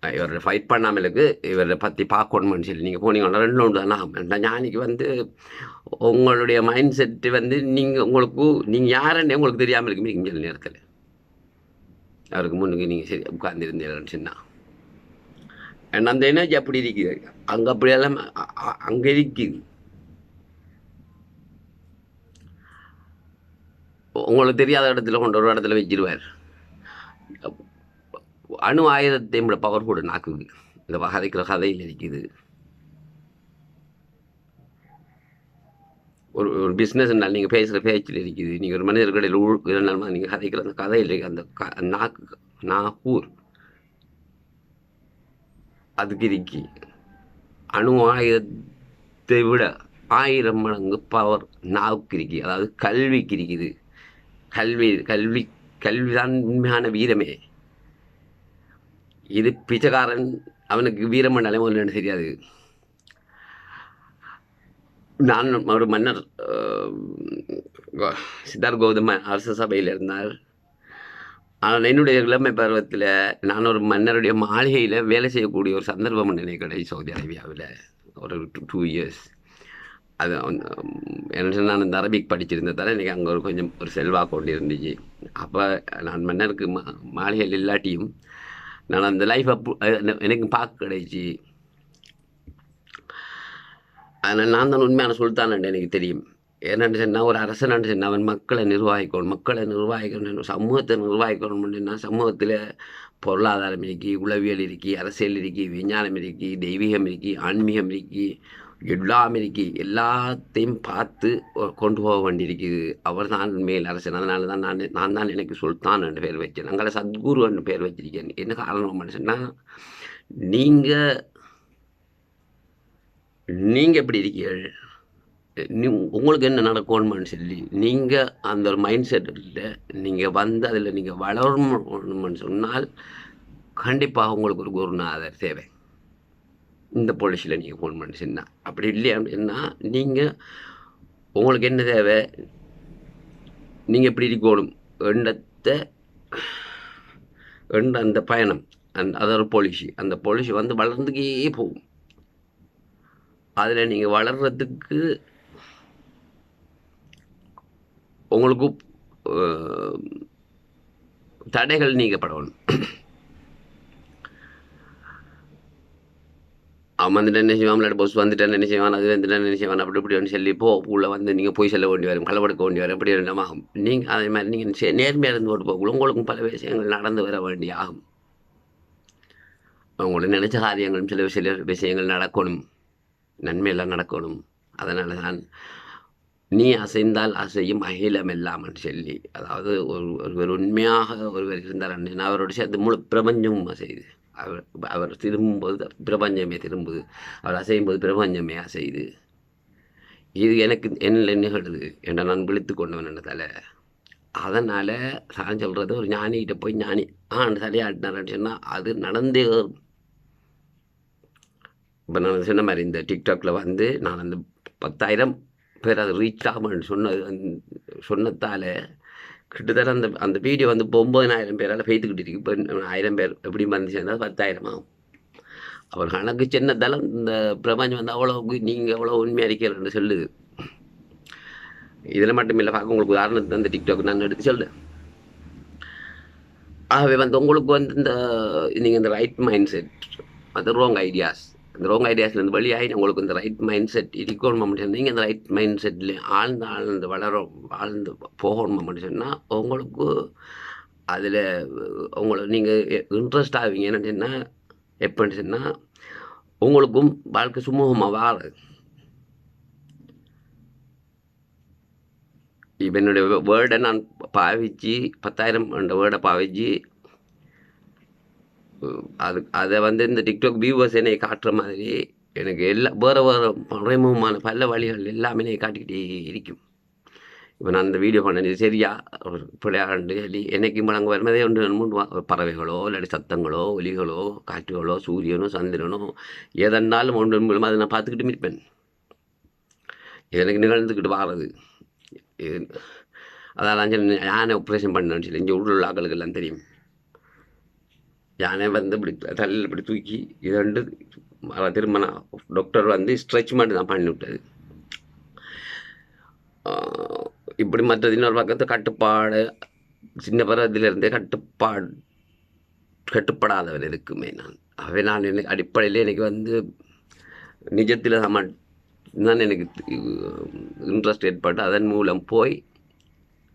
இவரை ஃபைட் பண்ணாமலுக்கு இவரை பற்றி பார்க்கணும்னு சொல்லி நீங்கள் போனீங்கன்னா 2 ஒன்று தானே. ஞானிக்கு வந்து உங்களுடைய மைண்ட் செட்டு வந்து நீங்கள் யாருன்னே உங்களுக்கு தெரியாமல் இருக்குமே இங்கே நேரத்தில் அவருக்கு முன்னுக்கு நீங்கள் சரி உட்கார்ந்துருந்தீங்கன்னு சொன்னால் ஏன்னா அந்த எனர்ஜி அப்படி இருக்குது. அங்கே அப்படியெல்லாம் அங்கே இருக்குது. உங்களுக்கு தெரியாத இடத்துல கொண்டு ஒரு இடத்துல வச்சிருவார். அணு ஆயுதத்தை நம்மளோட பவர் கூட நாக்குது. இந்த கதைக்கிற கதையில் இருக்குது. ஒரு பிஸ்னஸ்னால் நீங்கள் பேசுகிற பேச்சில் இருக்குது. நீங்கள் ஒரு மனிதர்களில் இருந்தாலும் நீங்கள் கதைக்கிற அந்த கதையில் அந்த நாக்கூர் அதுக்கு இருக்கு. அணு ஆயுதத்தை விட 1000 மடங்கு பவர் நாவுக்கு இருக்குது. அதாவது கல்விக்கு இருக்குது. கல்விதான் உண்மையான வீரமே. இது பிச்சைக்காரன் அவனுக்கு வீரம் பண்ணாலே ஒன்று தெரியாது. நான் ஒரு மன்னர் சித்தார்த் கௌதம அரச சபையில் இருந்தார். ஆனால் என்னுடைய இளமை பருவத்தில் நான் ஒரு மன்னருடைய மாளிகையில் வேலை செய்யக்கூடிய ஒரு சந்தர்ப்பம் நினைக்கிறேன் சவுதி அரேபியாவில் ஒரு 2 இயர்ஸ். அது என்ன சொன்னால் நான் இந்த அரபிக் படிச்சிருந்ததால் எனக்கு அங்கே கொஞ்சம் ஒரு செல்வாக்கு கொண்டு இருந்துச்சு. அப்போ நான் மன்னருக்கு மாளிகையில் இல்லாட்டியும் நான் அந்த லைஃப் எனக்கு பார்க்க கிடைச்சி. அதனால் நான் தான் உண்மையான சுல்தான் எனக்கு தெரியும். என்னென்னு சொன்னால் ஒரு அரசனான்னு சொன்னால் அவன் மக்களை நிர்வாகிக்கணும், சமூகத்தை நிர்வாகிக்கணும்னா சமூகத்தில் பொருளாதாரம் இருக்கி, உளவியல் இருக்கி, அரசியல் இருக்கி, விஞ்ஞானம் இருக்கி, தெய்வீகம் இருக்கி, ஆன்மீகம் இருக்கி, எல்லாம் இருக்கி. எல்லாத்தையும் பார்த்து கொண்டு போக வேண்டியிருக்குது. அவர் தான் மேல் அரசன். அதனால தான் நான் தான் எனக்கு சுல்தான் என்று பேர் வச்சேன். அங்கே சத்குரு என்று பேர் வச்சிருக்கேன். என்ன காரணம் சொன்னால் நீங்கள் எப்படி இருக்கீர்கள், உங்களுக்கு என்ன நடக்கணும்னு சொல்லி நீங்கள் அந்த ஒரு மைண்ட் செட்டில் நீங்கள் வந்து அதில் நீங்கள் வளரணும்னு சொன்னால் கண்டிப்பாக உங்களுக்கு ஒரு குருநாதர் தேவை. இந்த பாலிசியில் நீங்கள் போகணும்னு சொன்னால் அப்படி இல்லையா அப்படின்னா நீங்கள் உங்களுக்கு என்ன தேவை, நீங்கள் எப்படி இருக்கணும் அந்த பயணம் அது ஒரு பாலிசி. அந்த பாலிசி வந்து வளர்ந்துக்கே போகும். அதில் நீங்கள் வளர்கிறதுக்கு உங்களுக்கு தடைகள் நீக்கப்படணும். அவன் வந்துட்டு என்ன செய்வான், விளையாட்டு போஸ் வந்துட்டு என்ன செய்வான், அது வந்துட்டு என்ன செய்வான், அப்படி இப்படின்னு சொல்லி உள்ளே வந்து நீங்கள் போய் செல்ல வேண்டி வரும், களவெடுக்க வேண்டி வரும். அப்படி ஆகும். நீங்கள் அதே மாதிரி நீங்கள் நேர்மையாக இருந்து போட்டு போகக்குள்ள உங்களுக்கும் பல விஷயங்கள் நடந்து வர வேண்டி ஆகும். அவங்களோட நினைச்ச காரியங்களும் சில விஷயங்கள் நடக்கணும், நன்மையெல்லாம் நடக்கணும். அதனால தான் நீ அசைந்தால் அசையும் அகிலம் இல்லாமல் சொல்லி, அதாவது ஒருவர் உண்மையாக ஒருவர் இருந்தார் அண்ணன் அவரோட சேர்த்து முழு பிரபஞ்சமும் அசையுது. அவர் திரும்பும்போது பிரபஞ்சமே திரும்புது, அவர் அசையும் போது பிரபஞ்சமே அசையுது. இது எனக்கு என்ன நிகழுது என்ற நான் விழித்து கொண்டவன் என்னதால். அதனால் நான் சொல்கிறது ஒரு ஞானிகிட்ட போய் ஞானி தலையாட்டினார்னு சொன்னால் அது நடந்தே. இப்போ நான் சொன்ன மாதிரி இந்த டிக்டாக்கில் வந்து நான் அந்த 10,000 பேர் அது ரீச் ஆகும்னு சொன்னதால் கிட்டத்தட்ட அந்த வீடியோ வந்து 9,000 பேரால் பெய்துக்கிட்டு இருக்கு. இப்போ 1000 பேர் எப்படி வந்து சேர்ந்தால் 10,000 ஆகும். அவர் கணக்கு சின்னதால இந்த பிரபஞ்சம் வந்து அவ்வளோ நீங்கள் எவ்வளோ உண்மையாக இருக்கிறன்னு சொல்லுது. இதில் மட்டும் இல்லை, பார்க்க உங்களுக்கு உதாரணத்துக்கு அந்த டிக்டாக் நான் எடுத்து சொல்லுறேன். ஆகவே வந்து உங்களுக்கு வந்து நீங்கள் இந்த ரைட் மைண்ட் செட், அது ராங் ஐடியாஸ், இந்த ராங் ஐடியாஸ்லேருந்து வெளியாகி உங்களுக்கு இந்த ரைட் மைண்ட் செட் இருக்கணும் நீங்கள் இந்த ரைட் மைண்ட் செட்டில் ஆழ்ந்து ஆழ்ந்து போகணும் சொன்னால் உங்களுக்கு அதில் உங்களை நீங்கள் இன்ட்ரெஸ்ட் ஆவீங்க. என்னன்னு சொன்னால் எப்படின்னு சொன்னால் உங்களுக்கும் வாழ்க்கை சுமூகமாக வாழ. இப்போ என்னுடைய வேர்டை நான் பாவிச்சு 10,000 அந்த வேர்டை பாவிச்சு அதை வந்து இந்த டிக்டாக் வியூவர்ஸ் என்னை காட்டுற மாதிரி எனக்கு வேறு மறைமுகமான பல வழிகள் எல்லாமே என்னை காட்டிக்கிட்டே இருக்கும். இப்போ நான் அந்த வீடியோ பண்ணது சரியா பிள்ளையாண்டு சொல்லி என்னைக்கும் அங்கே வரும்போதே ஒன்று பறவைகளோ இல்லாட்டி சத்தங்களோ ஒலிகளோ காற்றுகளோ சூரியனோ சந்திரனோ எதனாலும் ஒன்று மூலமாக அதை நான் பார்த்துக்கிட்டு இருப்பேன். இது எனக்கு நிகழ்ந்துக்கிட்டு வாரது. அதெல்லாம் சொல்லி யானை ஆப்ரேஷன் பண்ணேன்னு சொல்லி இங்கே உள்ள ஆக்களுக்கு எல்லாம் தெரியும். யானை வந்து இப்படி தலையில் இப்படி தூக்கி இது திரும்ப டாக்டர் வந்து ஸ்ட்ரெச் மட்டும் தான் பண்ணி விட்டது. இப்படி மற்றது இன்னொரு பக்கத்து கட்டுப்பாடு சின்ன பருவத்திலிருந்தே கட்டுப்படாதவர் இருக்குமே நான் எனக்கு அடிப்படையில் எனக்கு வந்து நிஜத்தில் தான் எனக்கு இன்ட்ரெஸ்ட் ஏற்பட்டு அதன் மூலம் போய்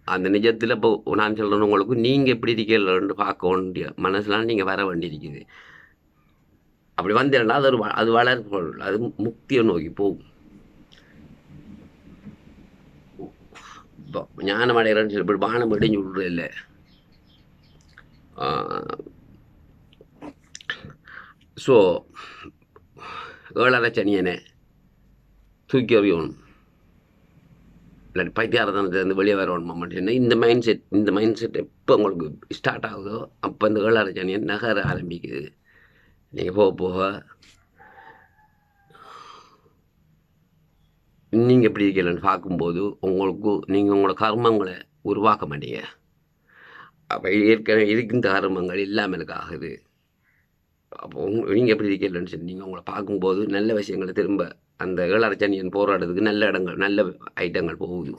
அந்த நிஜத்தில் இப்போ நான் சொல்கிறேன் உங்களுக்கு நீங்கள் எப்படி இருக்கீங்கன்னு பார்க்க வேண்டிய மனசுலாம் நீங்கள் வர வேண்டியிருக்குது. அப்படி வந்தேன்னா அது வளர்ப்பு, அது முக்தியை நோக்கி போகும். இப்போ ஞானம் அடைகிறேன்னு சொல்லி இப்படி வானம் இடைஞ்சு விடுறது இல்லை. ஸோ ஏழரை சனியனை தூக்கி எறியணும், இல்லாட்டி பைத்தியாரத்தனத்துலேருந்து வெளியே வரணும் அப்படின்னா இந்த மைண்ட் செட் எப்போ உங்களுக்கு ஸ்டார்ட் ஆகுதோ அப்போ இந்த ஏழரை சனியன் நகர ஆரம்பிக்குது. நீங்கள் போக போக நீங்கள் எப்படி இருக்கலன்னு பார்க்கும்போது நீங்கள் உங்களோட கர்மங்களை உருவாக்க மாட்டீங்க. அப்போ ஏற்கனவே இருக்கின்ற கர்மங்கள் இல்லாமல் ஆகுது. அப்போ நீங்கள் எப்படி இருக்கலன்னு சொல்லி நீங்கள் உங்களை பார்க்கும்போது நல்ல விஷயங்களை திரும்ப அந்த ஏழரை சனியன் போராடுறதுக்கு நல்ல ஐட்டங்கள் போகுது.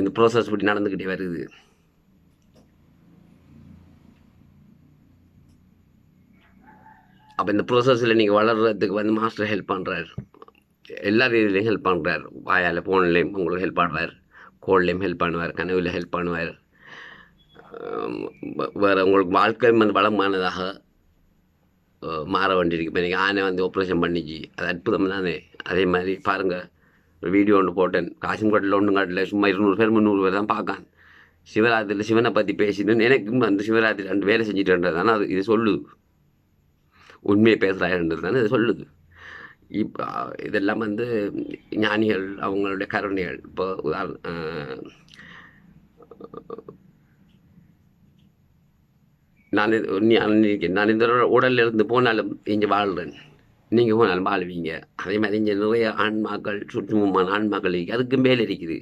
இந்த ப்ராசஸ் இப்படி நடந்துக்கிட்டே வருது. அப்போ இந்த ப்ராசஸில் நீங்கள் வளர்கிறதுக்கு வந்து மாஸ்டர் ஹெல்ப் பண்ணுறாரு, எல்லா ரீதியிலையும் ஹெல்ப் பண்ணுறார். வாயால் ஃபோன்லேயும் உங்களுக்கு ஹெல்ப் பண்ணுவார், கோல்லேயும் ஹெல்ப் பண்ணுவார், கனவில் ஹெல்ப் பண்ணுவார். வேறு உங்களுக்கு வாழ்க்கை வந்து வளமானதாக மாற வேண்டியிருக்கு. இப்போ நீங்கள் ஆனை வந்து ஆப்ரேஷன் பண்ணிச்சு, அது அற்புதம் தானே. அதே மாதிரி பாருங்கள், வீடியோ ஒன்று போட்டேன், காசின்கோட்டில் ஒன்றும் காட்டில் சும்மா 200 பேர் 300 பேர் தான் பார்க்கான். சிவராத்திரியில் சிவனை பற்றி பேசிட்டு எனக்கும் அந்த சிவராத்திரி 2 வேலை செஞ்சுட்டுன்றது தானே அது இது சொல்லுது. உண்மையை பேசுகிறான்றது தானே இது சொல்லுது. இப்போ இதெல்லாம் வந்து ஞானிகள் அவங்களுடைய கருணைகள். இப்போ நான் இந்த உடலில் இருந்து போனாலும் இங்கே வாழ்கிறேன், நீங்கள் போனாலும் வாழ்வீங்க. அதே மாதிரி இங்கே நிறைய ஆன்மாக்கள் சுற்றுமுமான ஆன்மாக்கள் அதுக்கு மேலே இருக்குது.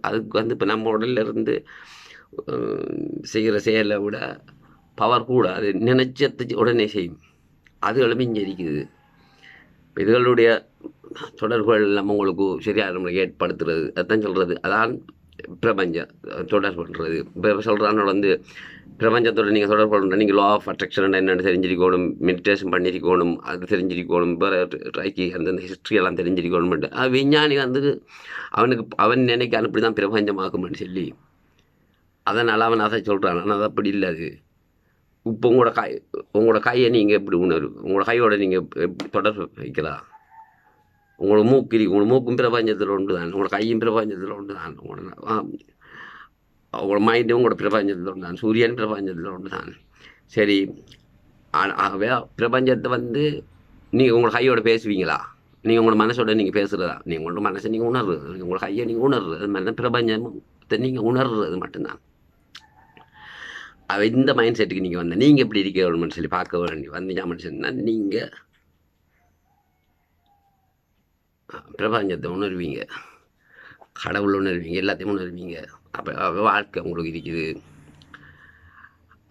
அதுக்கு வந்து இப்போ நம்ம உடலில் இருந்து செய்கிற செயலை விட பவர் கூட, அது நினைச்சத்தை உடனே செய்யும். அதுகளும் இங்கே இருக்குது. இதுகளுடைய தொடர்புகள் நம்ம உங்களுக்கு சரியாக நம்மளுக்கு ஏற்படுத்துறது, அதுதான் சொல்கிறது. அதான் பிரபஞ்சம் தொடர்பு பண்ணுறது. இப்போ சொல்கிறான்னு வந்து பிரபஞ்சத்தோட நீங்கள் தொடர்பு பண்ணுற நீங்கள் லா ஆஃப் அட்ராக்ஷன் என்னென்னு தெரிஞ்சிருக்கணும், மெடிடேஷன் பண்ணியிருக்கணும், அது தெரிஞ்சிருக்கணும், வேறு ட்ரைக்கி அந்த ஹிஸ்ட்ரியெல்லாம் தெரிஞ்சிருக்கணும்ட்டு. விஞ்ஞானி வந்து அவன் நினைக்க அப்படி தான் பிரபஞ்சமாக்கும்னு சொல்லி அதனால் அவன் அதை சொல்கிறான். ஆனால் அது அப்படி இல்லை. அது இப்போ உங்களோட கையை நீங்கள் எப்படி உணர்வு, உங்களோட கையோட நீங்கள் எப்படி தொடர்பு வைக்கலாம். உங்களோட மூக்கும் பிரபஞ்சத்தில் ஒன்று தான், உங்களோட கையும் பிரபஞ்சத்தில் ஒன்று தான், உங்களோட மைண்டும் உங்களோட பிரபஞ்சத்தில் ஒன்று தான், சூரியன் பிரபஞ்சத்தில் ஒன்று தான். சரி, ஆகவே பிரபஞ்சத்தை வந்து நீங்கள் உங்களோட கையோட பேசுவீங்களா? நீங்கள் உங்களோட மனசோட நீங்கள் பேசுகிறதா? நீங்கள் உங்களோட மனசை நீங்கள் உணர்றது, உங்களோட கையை நீங்கள் உணர்றது, அது மாதிரி தான் பிரபஞ்சத்தை நீங்கள் உணர்றது மட்டும்தான். இந்த மைண்ட் செட்டுக்கு நீங்கள் வந்தால் நீங்கள் எப்படி இருக்கணும்னு சொல்லி பார்க்க வேண்டி வந்தீங்கன்னு சொன்னால் நீங்கள் பிரபஞ்சத்தை உணர்வீங்க, கடவுள் உணர்வீங்க, எல்லாத்தையும் உணர்வீங்க. அப்போ வாழ்க்கை உங்களுக்கு இருக்குது.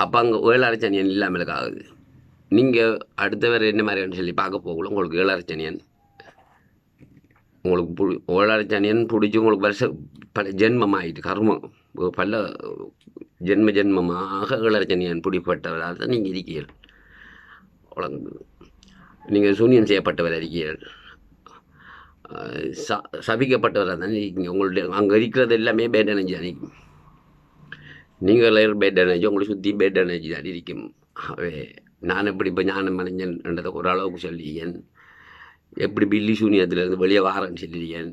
அப்போ அங்கே ஏழரை சனியன் இல்லாமல் ஆகுது. நீங்கள் அடுத்தவர் என்ன மாதிரின்னு சொல்லி பார்க்க போகல உங்களுக்கு ஏழரைச்சனியன் உங்களுக்கு ஏழரைச்சனியன் பிடிச்சி உங்களுக்கு பல ஜென்மம் ஆகிட்டு கர்மம் பல ஜென்மமாக ஏழரைச்சனியன் பிடிப்பட்டவரால் தான் நீங்கள் இருக்கீர்கள். நீங்கள் சூன்யம் செய்யப்பட்டவர் அறிக்கீர்கள். சபிக்கப்பட்டவராக தான் இருக்கீங்க. உங்களுடைய அங்கே இருக்கிறது எல்லாமே பேட் எனர்ஜி தான் இருக்கும். நீங்கள் பேட் எனர்ஜி உங்களை சுற்றி பேட் எனர்ஜி தான் இருக்கும். நான் எப்படி இப்போ ஞானம் அடைஞ்சேன்றதை ஓரளவுக்கு சொல்லியேன். எப்படி பில்லி சூன்யத்திலேருந்து வெளியே வாரேன்னு சொல்லியிருக்கேன்.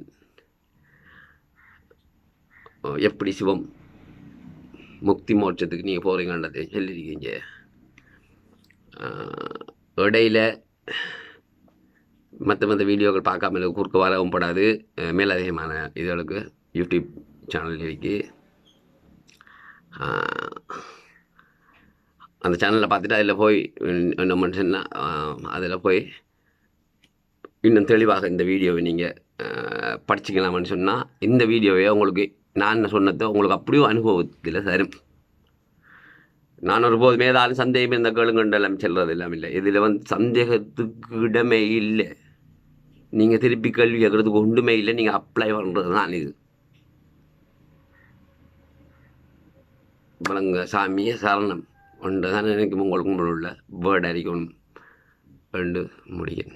எப்படி சிவம் முக்தி மோட்சத்துக்கு நீங்கள் போகிறீங்கன்றதை சொல்லியிருக்கீங்க. இடையில மற்ற வீடியோக்கள் பார்க்காம குறுக்க வரவும் படாது. மேலதிகமான இதுகளுக்கு யூடியூப் சேனல் இருக்குது. அந்த சேனலில் பார்த்துட்டு அதில் போய் என்ன மனுஷன்னா அதில் போய் இன்னும் தெளிவாக இந்த வீடியோவை நீங்கள் படிச்சுக்கலாம்னு சொன்னால் இந்த வீடியோவை உங்களுக்கு நான் சொன்னதை உங்களுக்கு அப்படியும் அனுபவத்தில் தரும். நான் ஒருபோதுமே ஏதாவது சந்தேகம் இந்த கேளுங்கண்டெல்லாம் செல்வது எல்லாம் இல்லை. இதில் சந்தேகத்துக்கு இடமே இல்லை. நீங்கள் திருப்பி கேள்வி கேட்குறதுக்கு ஒன்றுமே இல்லை. நீங்கள் அப்ளை பண்ணுறது தான் இது. வணங்க சாமியை சரணம் ஒன்று தான் எனக்கு உங்களுக்கு உள்ள வேர்டு அறிக்கணும் ரெண்டு முடியும்.